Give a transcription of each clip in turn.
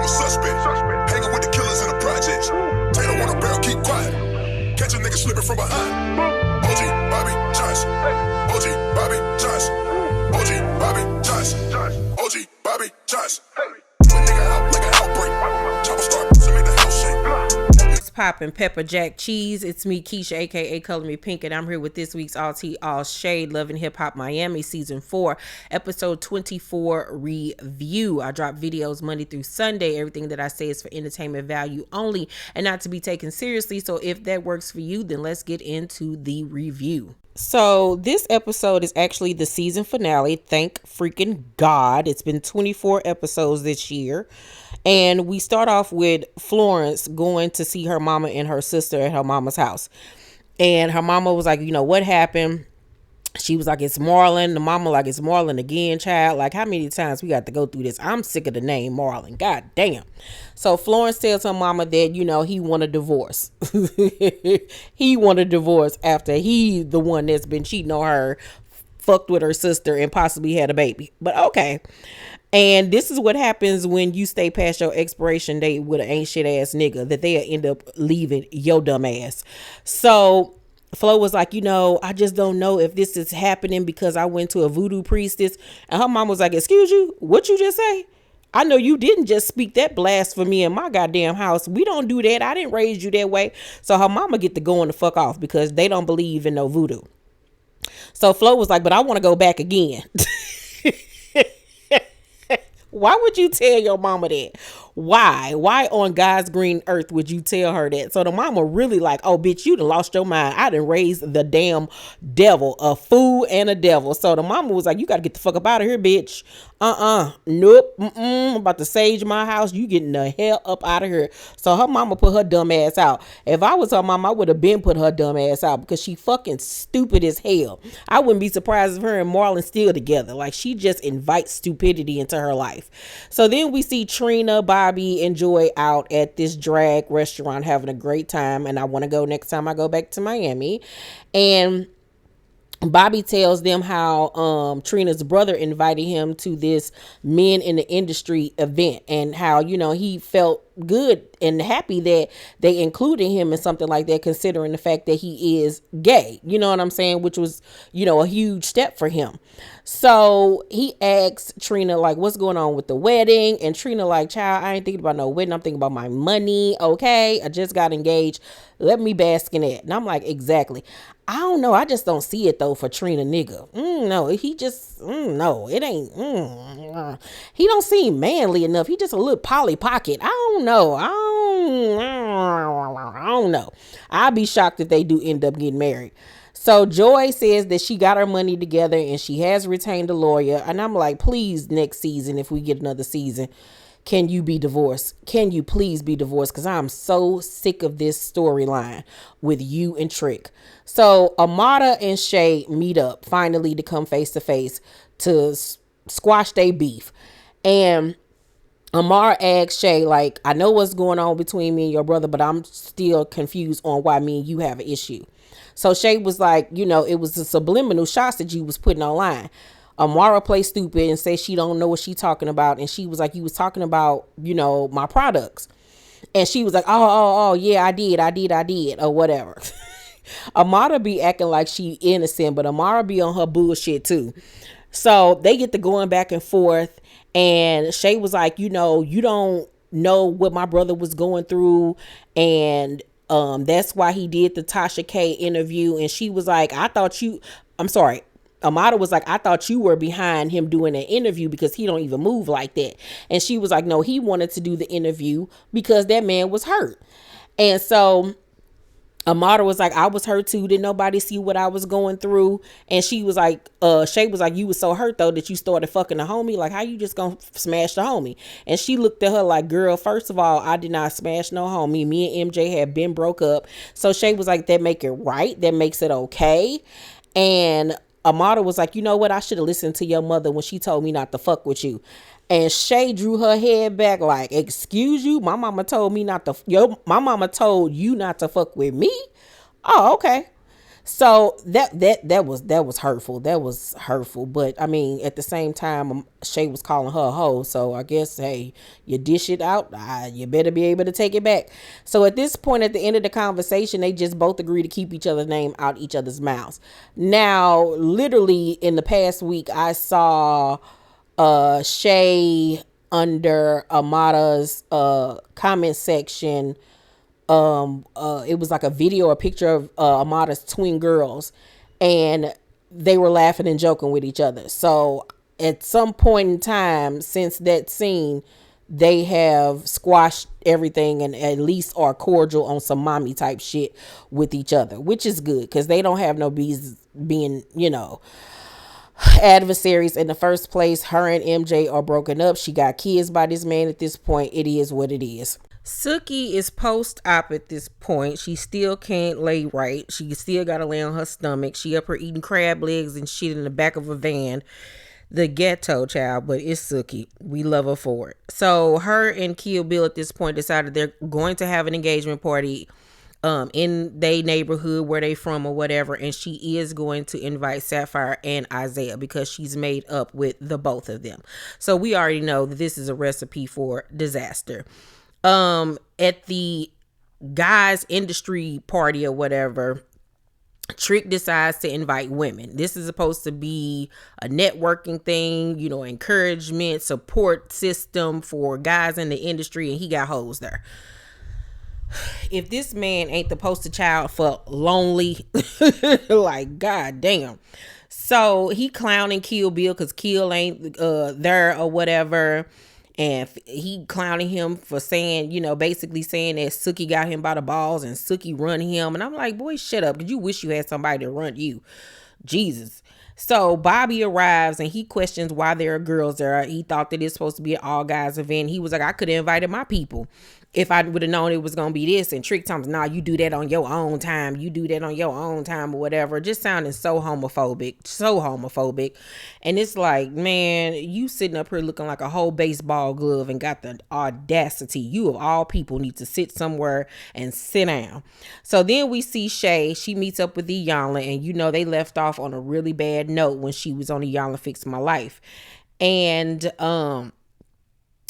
a suspect. Hanging with the killers in the projects. Taylor on a barrel, keep quiet. Catch a nigga slipping from behind. OG Bobby Johnson. OG Bobby Johnson. OG Bobby Johnson. OG Bobby Johnson. Put nigga out like an outbreak. Chopper start to make the house shake. Poppin' pepper jack cheese. It's me, Keisha, aka Color Me Pynk, and I'm here with this week's All Tea All Shade Love and Hip Hop Miami Season 4 Episode 24 review. I drop videos Monday through Sunday. Everything that I say is for entertainment value only and not to be taken seriously. So if that works for you, then let's get into the review. So this episode is actually the season finale. Thank freaking God. It's been 24 episodes this year. And we start off with Florence going to see her mama and her sister at her mama's house. And her mama was like, you know, what happened? She was like, it's Marlon. The mama like, it's Marlon again, child. Like, how many times we got to go through this? I'm sick of the name Marlon. God damn. So Florence tells her mama that, you know, he want a divorce. He want a divorce after he the one that's been cheating on her, fucked with her sister, and possibly had a baby. But okay. And this is what happens when you stay past your expiration date with an ain't shit ass nigga, that they'll end up leaving your dumb ass. So Flo was like, you know, I just don't know if this is happening because I went to a voodoo priestess. And her mom was like, excuse you, what you just say? I know you didn't just speak that blasphemy in my goddamn house. We don't do that. I didn't raise you that way. So her mama get to going the fuck off because they don't believe in no voodoo. So Flo was like, but I want to go back again. Why would you tell your mama that? Why on God's green earth would you tell her that? So the mama really like, oh, bitch, you done lost your mind. I done raised the damn devil, a fool and a devil. So the mama was like, you got to get the fuck up out of here, bitch. Nope. I'm about to sage my house. You getting the hell up out of here. So her mama put her dumb ass out. If I was her mama, I would have been put her dumb ass out because she fucking stupid as hell. I wouldn't be surprised if her and Marlon still together. Like, she just invites stupidity into her life. So then we see Trina, Bobby, and Joy out at this drag restaurant having a great time. And I want to go next time I go back to Miami. And Bobby tells them how Trina's brother invited him to this men in the industry event and how, you know, he felt good and happy that they included him in something like that, considering the fact that he is gay, you know what I'm saying, which was, you know, a huge step for him. So he asks Trina, like, what's going on with the wedding? And Trina like, child, I ain't thinking about no wedding. I'm thinking about my money. Okay, I just got engaged. Let me bask in it. And I'm like, exactly. I don't know. I just don't see it though for Trina nigga. No, he just, no, it ain't. He don't seem manly enough. He just a little Polly Pocket. I don't know. I don't know. I'd be shocked if they do end up getting married. So Joy says that she got her money together and she has retained a lawyer. And I'm like, please, next season, if we get another season, can you be divorced? Can you please be divorced? Because I'm so sick of this storyline with you and Trick. So Amara and Shay meet up finally to come face to face to squash their beef. And Amara asks Shay, like, I know what's going on between me and your brother, but I'm still confused on why me and you have an issue. So Shay was like, you know, it was the subliminal shots that you was putting online. Amara plays stupid and says she don't know what she talking about. And she was like, you was talking about, you know, my products. And she was like, oh, yeah, I did, or whatever. Amara be acting like she innocent, but Amara be on her bullshit too. So they get to going back and forth. And Shay was like, you know, you don't know what my brother was going through. And that's why he did the Tasha K interview. And she was like, Amara was like, I thought you were behind him doing an interview because he don't even move like that. And she was like, no, he wanted to do the interview because that man was hurt. And so Amara was like, I was hurt too. Didn't nobody see what I was going through? And she was like, Shay was like, you was so hurt though that you started fucking the homie. Like, how you just gonna smash the homie? And she looked at her like, girl, first of all, I did not smash no homie. Me and MJ had been broke up. So Shay was like, that make it right. That makes it okay. And Amara was like, you know what? I should have listened to your mother when she told me not to fuck with you. And Shay drew her head back like, excuse you? My mama told me not to, my mama told you not to fuck with me? Oh, okay. So that was hurtful. That was hurtful. But I mean, at the same time, Shay was calling her a hoe. So I guess, hey, you dish it out, you better be able to take it back. So at this point, at the end of the conversation, they just both agree to keep each other's name out each other's mouths. Now, literally in the past week, I saw Shay under Amara's comment section. It was like a video or picture of Amada's twin girls, and they were laughing and joking with each other. So at some point in time since that scene, they have squashed everything and at least are cordial on some mommy type shit with each other, which is good because they don't have no bees being, adversaries in the first place. Her and MJ are broken up. She got kids by this man at this point. It is what it is. Suki is post-op at this point. She still can't lay right. She still got to lay on her stomach. She up here eating crab legs and shit in the back of a van. The ghetto child, but it's Suki. We love her for it. So her and Kill Bill at this point decided they're going to have an engagement party in their neighborhood where they from or whatever, and she is going to invite Sapphire and Isaiah because she's made up with the both of them. So we already know that this is a recipe for disaster. At the guys industry party or whatever, Trick decides to invite women. This is supposed to be a networking thing, encouragement, support system for guys in the industry, and he got hoes there. If this man ain't the poster child for lonely, like, god damn. So he clowning Kill Bill because Kill ain't there or whatever. And he clowning him for saying, basically saying that Suki got him by the balls and Suki run him. And I'm like, boy, shut up. Because you wish you had somebody to run you. Jesus. So Bobby arrives and he questions why there are girls there. He thought that it's supposed to be an all guys event. He was like, I could have invited my people if I would have known it was going to be this. And Trick Tom's, nah, you do that on your own time. You do that on your own time or whatever. Just sounding so homophobic. And it's like, man, you sitting up here looking like a whole baseball glove and got the audacity. You of all people need to sit somewhere and sit down. So then we see Shay. She meets up with Iyanla, and they left off on a really bad note when she was on Iyanla Fix My Life. And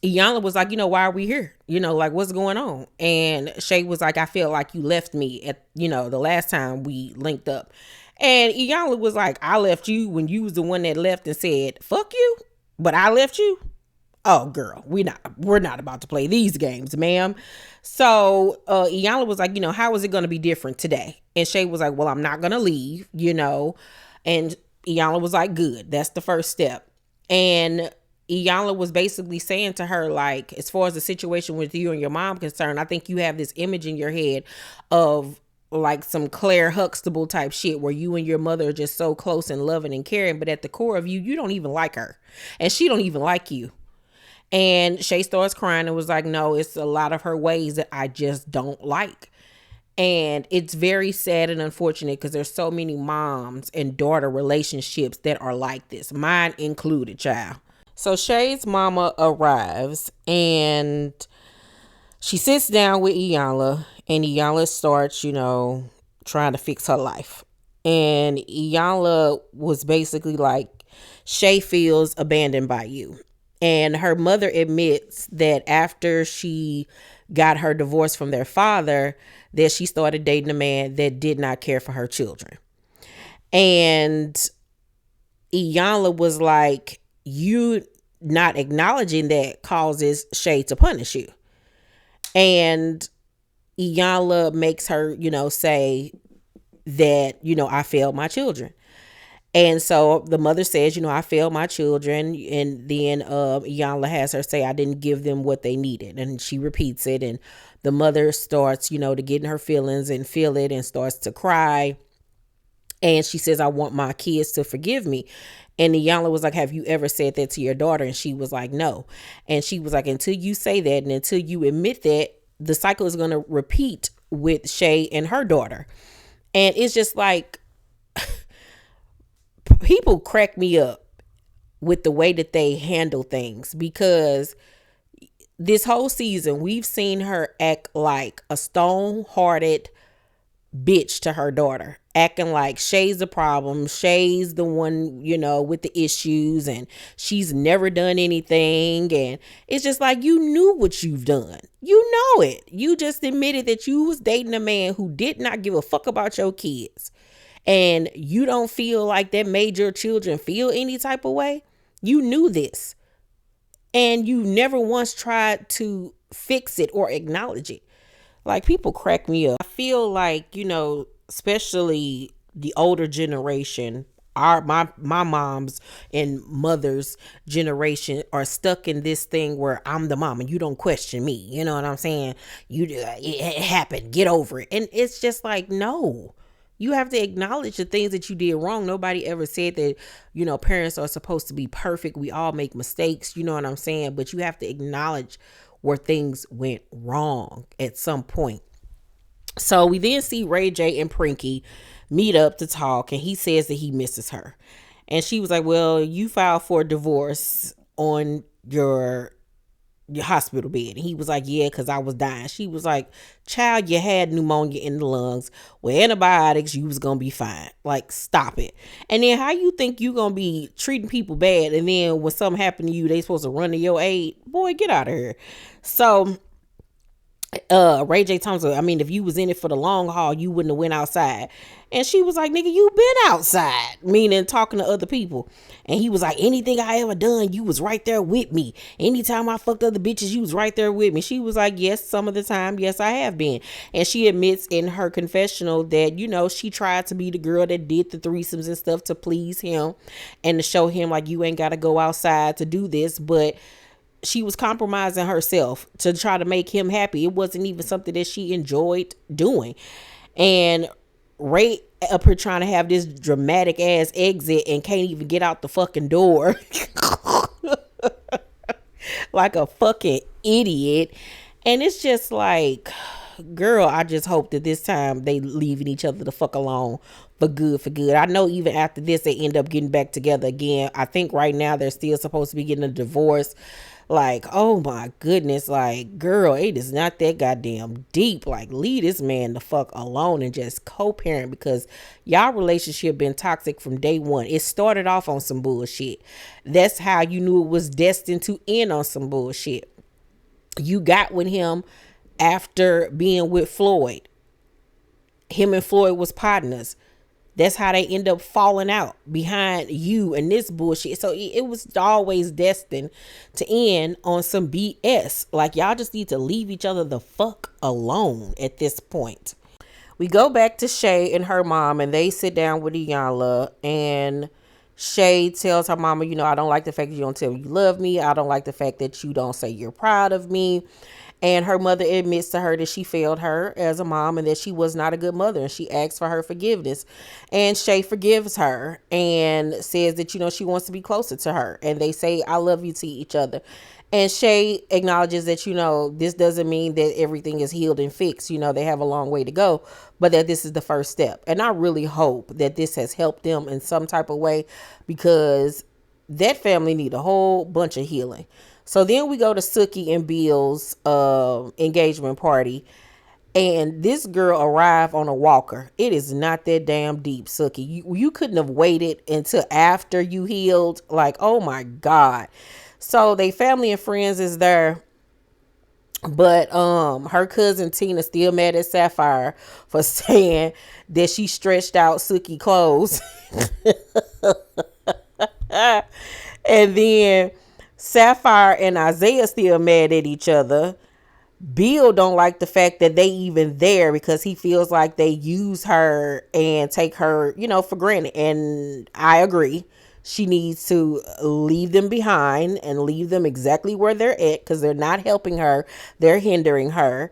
Iyanla was like, why are we here? Like, what's going on? And Shay was like, I feel like you left me at, the last time we linked up. And Iyanla was like, I left you when you was the one that left and said, fuck you, but I left you? Oh, girl, we're not about to play these games, ma'am. So Iyanla was like, how is it going to be different today? And Shay was like, well, I'm not going to leave, And Iyanla was like, good. That's the first step. And Iyanla was basically saying to her, like, as far as the situation with you and your mom concerned, I think you have this image in your head of like some Claire Huxtable type shit where you and your mother are just so close and loving and caring. But at the core of you, you don't even like her and she don't even like you. And Shay starts crying and was like, no, it's a lot of her ways that I just don't like. And it's very sad and unfortunate because there's so many moms and daughter relationships that are like this, mine included, child. So Shay's mama arrives and she sits down with Iyanla, and Iyanla starts, trying to fix her life. And Iyanla was basically like, Shay feels abandoned by you. And her mother admits that after she got her divorce from their father, that she started dating a man that did not care for her children. And Iyanla was like, you not acknowledging that causes Shay to punish you. And Iyanla makes her, say that, I failed my children. And so the mother says, I failed my children. And then Iyanla has her say, I didn't give them what they needed. And she repeats it. And the mother starts, to get in her feelings and feel it and starts to cry. And she says, I want my kids to forgive me. And Iyanla was like, have you ever said that to your daughter? And she was like, no. And she was like, until you say that and until you admit that, the cycle is going to repeat with Shay and her daughter. And it's just like, people crack me up with the way that they handle things, because this whole season we've seen her act like a stone-hearted bitch to her daughter, acting like Shay's the problem. Shay's the one, with the issues, and she's never done anything. And it's just like, you knew what you've done. You know it. You just admitted that you was dating a man who did not give a fuck about your kids. And you don't feel like that made your children feel any type of way. You knew this. And you never once tried to fix it or acknowledge it. Like, people crack me up. I feel like, especially the older generation, my mom's and mother's generation are stuck in this thing where I'm the mom and you don't question me. You know what I'm saying? It happened. Get over it. And it's just like, no. You have to acknowledge the things that you did wrong. Nobody ever said that, parents are supposed to be perfect. We all make mistakes. You know what I'm saying? But you have to acknowledge where things went wrong at some point. So we then see Ray J and Prinky meet up to talk, and he says that he misses her. And she was like, well, you filed for a divorce on your hospital bed. And he was like, yeah, because I was dying. She was like, child, you had pneumonia in the lungs. With antibiotics, you was going to be fine. Like, stop it. And then how you think you going to be treating people bad, and then when something happened to you, they supposed to run to your aid? Boy, get out of here. So Ray J Thompson, if you was in it for the long haul, you wouldn't have went outside. And she was like, nigga, you been outside, meaning talking to other people. And he was like, anything I ever done, you was right there with me. Anytime I fucked other bitches, you was right there with me. She was like, yes, some of the time, yes, I have been. And she admits in her confessional that, she tried to be the girl that did the threesomes and stuff to please him and to show him like, you ain't got to go outside to do this. But she was compromising herself to try to make him happy. It wasn't even something that she enjoyed doing. And Ray up here trying to have this dramatic ass exit and can't even get out the fucking door. Like a fucking idiot. And it's just like, girl, I just hope that this time they leaving each other the fuck alone for good. I know even after this, they end up getting back together again. I think right now they're still supposed to be getting a divorce. Like, oh my goodness, like, girl, it is not that goddamn deep. Like, leave this man the fuck alone and just co-parent, because y'all relationship been toxic from day one. It started off on some bullshit. That's how you knew it was destined to end on some bullshit. You got with him after being with Floyd. Him and Floyd was partners. That's how they end up falling out behind you and this bullshit. So it was always destined to end on some BS. Like, y'all just need to leave each other the fuck alone at this point. We go back to Shay and her mom, and they sit down with Iyanla, and Shay tells her mama, I don't like the fact that you don't tell me you love me. I don't like the fact that you don't say you're proud of me. And her mother admits to her that she failed her as a mom and that she was not a good mother. And she asks for her forgiveness. And Shay forgives her and says that, she wants to be closer to her. And they say, I love you to each other. And Shay acknowledges that, this doesn't mean that everything is healed and fixed. They have a long way to go, but that this is the first step. And I really hope that this has helped them in some type of way, because that family need a whole bunch of healing. So then we go to Suki and Bill's engagement party, and this girl arrived on a walker. It is not that damn deep, Suki. You couldn't have waited until after you healed. Like, oh my God. So they family and friends is there, but her cousin Tina still mad at Sapphire for saying that she stretched out Suki clothes. And then Sapphire and Isaiah still mad at each other. Bill don't like the fact that they even there, because he feels like they use her and take her, for granted. And I agree. She needs to leave them behind and leave them exactly where they're at, because they're not helping her. They're hindering her.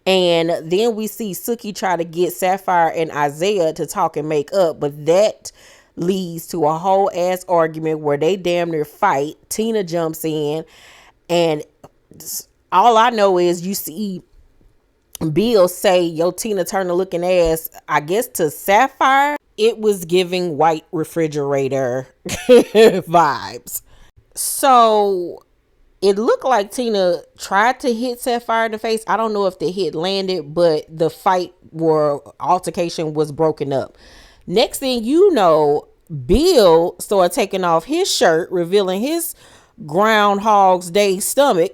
And then we see Suki try to get Sapphire and Isaiah to talk and make up, but that leads to a whole ass argument where they damn near fight. Tina jumps in, and all I know is you see Bill say, yo, Tina Turner looking ass, I guess, to Sapphire. It was giving white refrigerator vibes. So it looked like Tina tried to hit Sapphire in the face. I don't know if the hit landed, but the fight or altercation was broken up. Next thing you know, Bill started taking off his shirt, revealing his Groundhog's Day stomach.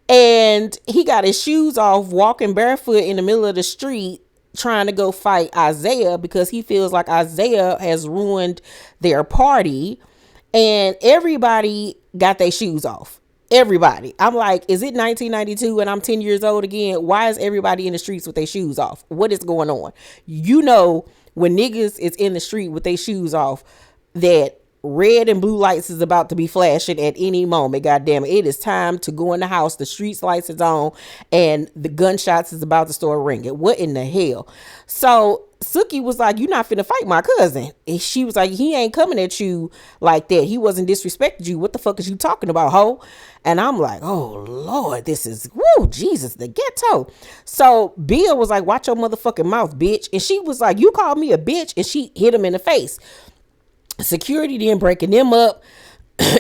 And he got his shoes off, walking barefoot in the middle of the street, trying to go fight Isaiah because he feels like Isaiah has ruined their party. And everybody got their shoes off. Everybody. I'm like, is it 1992 and I'm 10 years old again? Why is everybody in the streets with their shoes off? What is going on? You know, when niggas is in the street with their shoes off, that red and blue lights is about to be flashing at any moment. God damn it. It is time to go in the house. The streets lights is on and the gunshots is about to start ringing. What in the hell? So Suki was like, you're not finna fight my cousin. And she was like, he ain't coming at you like that. He wasn't disrespecting you. What the fuck is you talking about, ho? And I'm like, oh Lord, this is, woo, Jesus, the ghetto. So Bill was like, watch your motherfucking mouth, bitch. And she was like, you called me a bitch. And she hit him in the face. Security then breaking them up.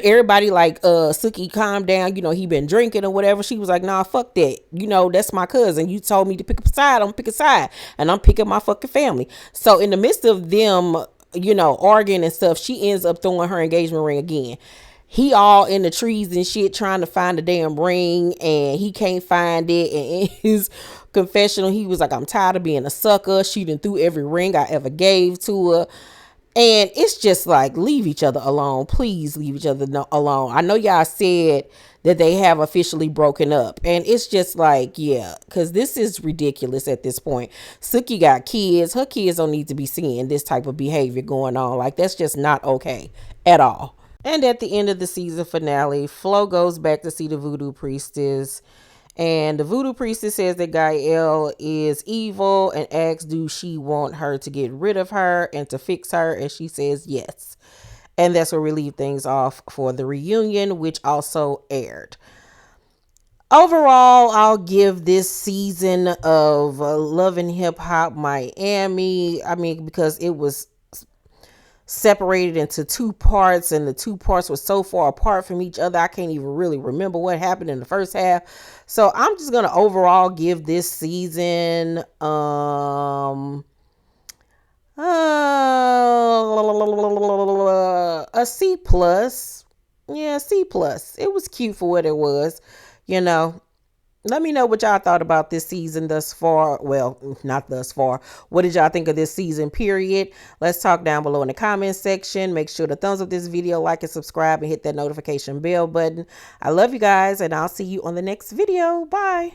Everybody like, Suki, calm down. You know, he been drinking or whatever. She was like, nah, fuck that. You know, that's my cousin. You told me to pick a side. I'm gonna pick a side. And I'm picking my fucking family. So in the midst of them, you know, arguing and stuff, she ends up throwing her engagement ring again. He all in the trees and shit trying to find the damn ring, and he can't find it. And in his confessional, he was like, I'm tired of being a sucker. She done threw every ring I ever gave to her. And it's just like, leave each other alone. Please leave each other alone. I know y'all said that they have officially broken up. And it's just like, yeah, because this is ridiculous at this point. Suki got kids. Her kids don't need to be seeing this type of behavior going on. Like, that's just not okay at all. And at the end of the season finale, Flo goes back to see the voodoo priestess. And the voodoo priestess says that Gael is evil and asks, do she want her to get rid of her and to fix her? And she says yes. And that's where we leave things off for the reunion, which also aired. Overall, I'll give this season of Love and Hip Hop Miami, because it was separated into two parts, and the two parts were so far apart from each other, I can't even really remember what happened in the first half. So I'm just gonna overall give this season a C plus. Yeah, C plus. It was cute for what it was, you know. Let me know what y'all thought about this season thus far. Well, not thus far. What did y'all think of this season, period? Let's talk down below in the comment section. Make sure to thumbs up this video, like and subscribe, and hit that notification bell button. I love you guys, and I'll see you on the next video. Bye.